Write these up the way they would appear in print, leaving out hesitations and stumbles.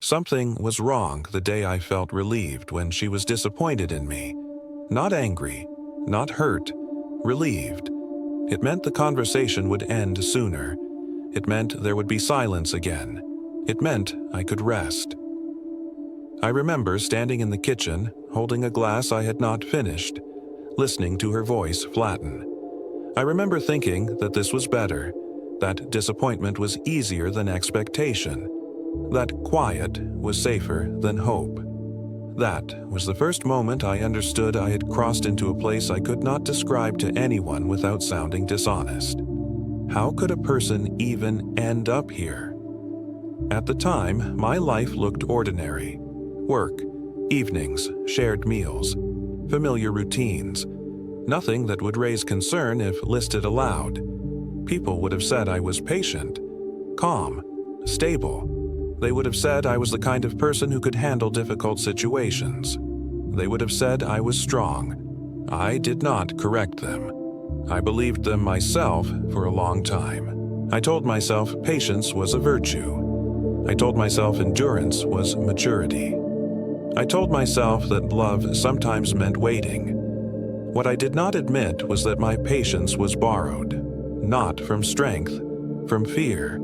Something was wrong the day I felt relieved when she was disappointed in me. Not angry, not hurt, relieved. It meant the conversation would end sooner. It meant there would be silence again. It meant I could rest. I remember standing in the kitchen, holding a glass I had not finished, listening to her voice flatten. I remember thinking that this was better, that disappointment was easier than expectation, that quiet was safer than hope. That was the first moment I understood I had crossed into a place I could not describe to anyone without sounding dishonest. How could a person even end up here? At the time, my life looked ordinary. Work, evenings, shared meals, familiar routines. Nothing that would raise concern if listed aloud. People would have said I was patient, calm, stable. They would have said I was the kind of person who could handle difficult situations. They would have said I was strong. I did not correct them. I believed them myself for a long time. I told myself patience was a virtue. I told myself endurance was maturity. I told myself that love sometimes meant waiting. What I did not admit was that my patience was borrowed, not from strength, from fear.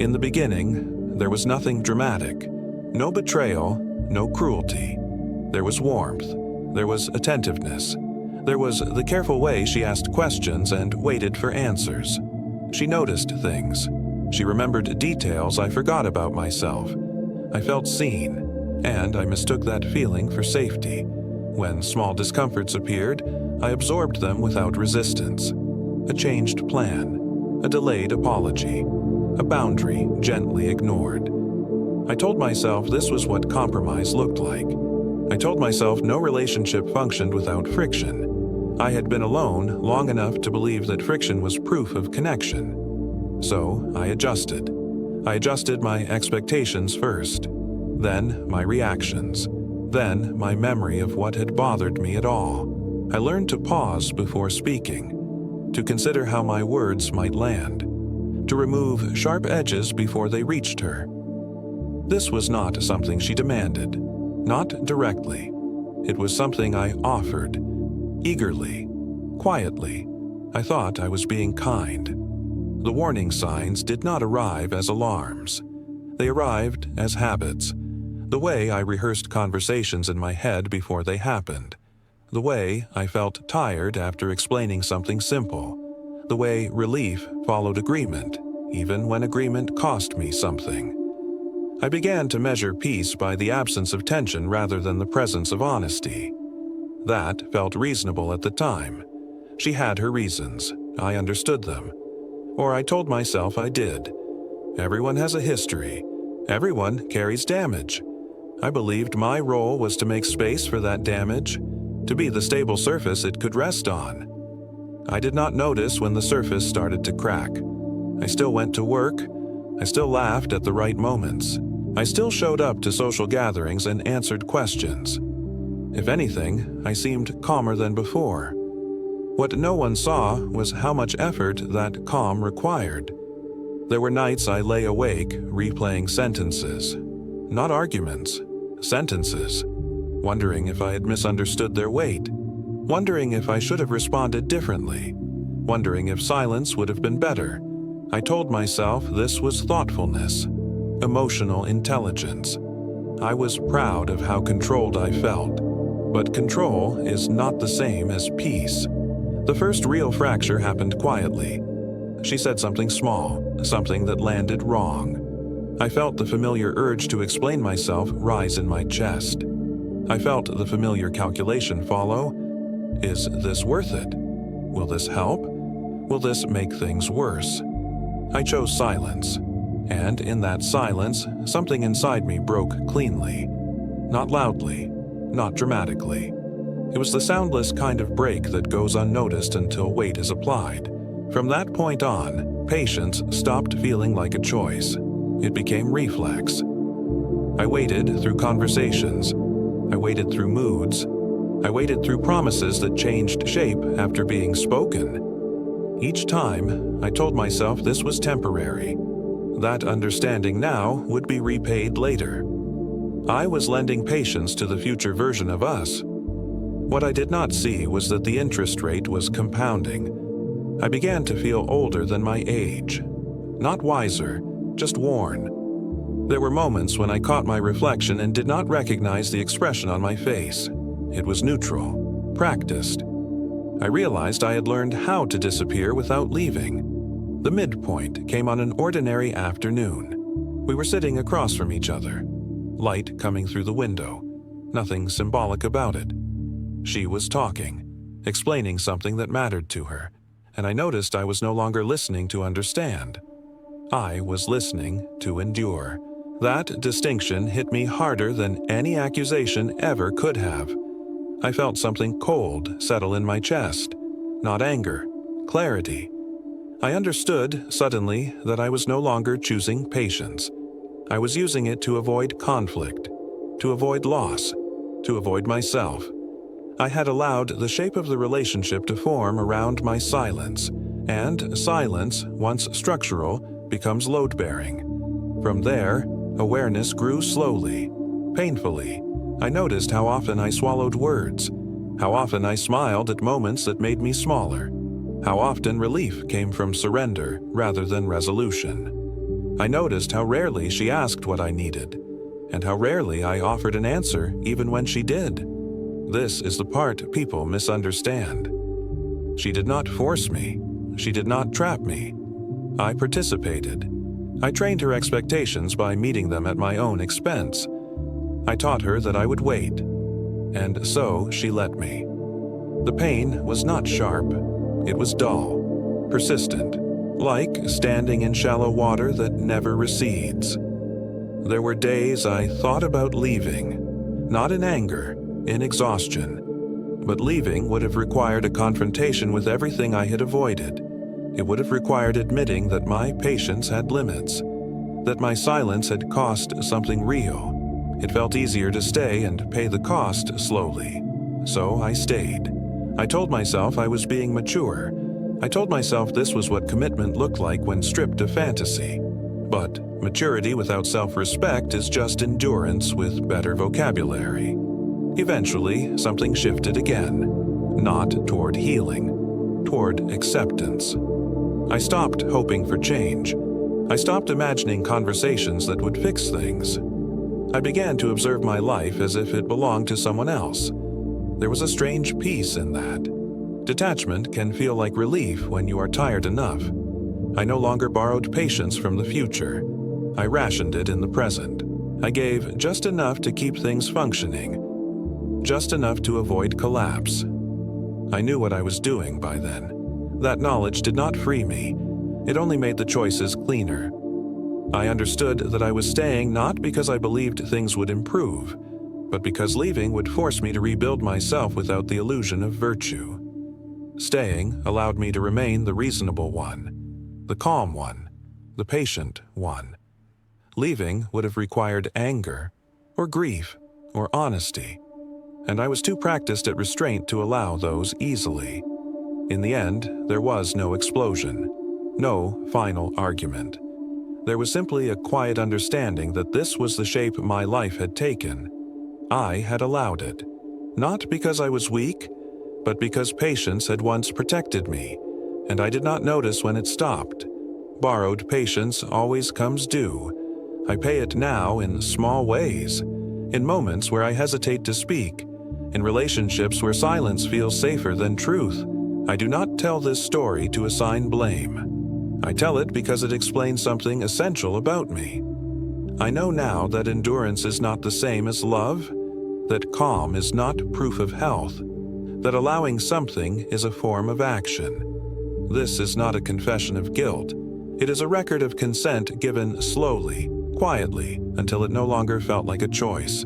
In the beginning, there was nothing dramatic, no betrayal, no cruelty. There was warmth, there was attentiveness. There was the careful way she asked questions and waited for answers. She noticed things. She remembered details I forgot about myself. I felt seen, and I mistook that feeling for safety. When small discomforts appeared, I absorbed them without resistance. A changed plan, a delayed apology, a boundary gently ignored. I told myself this was what compromise looked like. I told myself no relationship functioned without friction. I had been alone long enough to believe that friction was proof of connection. So I adjusted. I adjusted my expectations first, then my reactions, then my memory of what had bothered me at all. I learned to pause before speaking, to consider how my words might land, to remove sharp edges before they reached her. This was not something she demanded, not directly. It was something I offered, eagerly, quietly. I thought I was being kind. The warning signs did not arrive as alarms. They arrived as habits. The way I rehearsed conversations in my head before they happened. The way I felt tired after explaining something simple. The way relief followed agreement, even when agreement cost me something. I began to measure peace by the absence of tension rather than the presence of honesty. That felt reasonable at the time. She had her reasons. I understood them. Or I told myself I did. Everyone has a history. Everyone carries damage. I believed my role was to make space for that damage, to be the stable surface it could rest on. I did not notice when the surface started to crack. I still went to work. I still laughed at the right moments. I still showed up to social gatherings and answered questions. If anything, I seemed calmer than before. What no one saw was how much effort that calm required. There were nights I lay awake, replaying sentences. Not arguments, sentences. Wondering if I had misunderstood their weight. Wondering if I should have responded differently. Wondering if silence would have been better. I told myself this was thoughtfulness, emotional intelligence. I was proud of how controlled I felt. But control is not the same as peace. The first real fracture happened quietly. She said something small, something that landed wrong. I felt the familiar urge to explain myself rise in my chest. I felt the familiar calculation follow. Is this worth it? Will this help? Will this make things worse? I chose silence. And in that silence, something inside me broke cleanly. Not loudly, not dramatically. It was the soundless kind of break that goes unnoticed until weight is applied. From that point on, patience stopped feeling like a choice. It became reflex. I waited through conversations. I waited through moods. I waited through promises that changed shape after being spoken. Each time, I told myself this was temporary. That understanding now would be repaid later. I was lending patience to the future version of us. What I did not see was that the interest rate was compounding. I began to feel older than my age. Not wiser, just worn. There were moments when I caught my reflection and did not recognize the expression on my face. It was neutral, practiced. I realized I had learned how to disappear without leaving. The midpoint came on an ordinary afternoon. We were sitting across from each other, light coming through the window, nothing symbolic about it. She was talking, explaining something that mattered to her, and I noticed I was no longer listening to understand. I was listening to endure. That distinction hit me harder than any accusation ever could have. I felt something cold settle in my chest, not anger, clarity. I understood, suddenly, that I was no longer choosing patience. I was using it to avoid conflict, to avoid loss, to avoid myself. I had allowed the shape of the relationship to form around my silence, and silence, once structural, becomes load-bearing. From there, awareness grew slowly, painfully. I noticed how often I swallowed words, how often I smiled at moments that made me smaller, how often relief came from surrender rather than resolution. I noticed how rarely she asked what I needed, and how rarely I offered an answer even when she did. This is the part people misunderstand. She did not force me. She did not trap me. I participated. I trained her expectations by meeting them at my own expense. I taught her that I would wait, and so she let me. The pain was not sharp. It was dull, persistent, like standing in shallow water that never recedes. There were days I thought about leaving, not in anger, in exhaustion. But leaving would have required a confrontation with everything I had avoided. It would have required admitting that my patience had limits, that my silence had cost something real. It felt easier to stay and pay the cost slowly. So I stayed. I told myself I was being mature. I told myself this was what commitment looked like when stripped of fantasy. But maturity without self-respect is just endurance with better vocabulary. Eventually, something shifted again, not toward healing, toward acceptance. I stopped hoping for change. I stopped imagining conversations that would fix things. I began to observe my life as if it belonged to someone else. There was a strange peace in that. Detachment can feel like relief when you are tired enough. I no longer borrowed patience from the future. I rationed it in the present. I gave just enough to keep things functioning, just enough to avoid collapse. I knew what I was doing by then. That knowledge did not free me. It only made the choices cleaner. I understood that I was staying not because I believed things would improve, but because leaving would force me to rebuild myself without the illusion of virtue. Staying allowed me to remain the reasonable one, the calm one, the patient one. Leaving would have required anger, or grief, or honesty, and I was too practiced at restraint to allow those easily. In the end, there was no explosion, no final argument. There was simply a quiet understanding that this was the shape my life had taken. I had allowed it, not because I was weak, but because patience had once protected me, and I did not notice when it stopped. Borrowed patience always comes due. I pay it now in small ways, in moments where I hesitate to speak, in relationships where silence feels safer than truth. I do not tell this story to assign blame. I tell it because it explains something essential about me. I know now that endurance is not the same as love, that calm is not proof of health, that allowing something is a form of action. This is not a confession of guilt. It is a record of consent given slowly, quietly, until it no longer felt like a choice.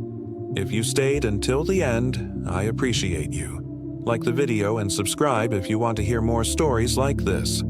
If you stayed until the end, I appreciate you. Like the video and subscribe if you want to hear more stories like this.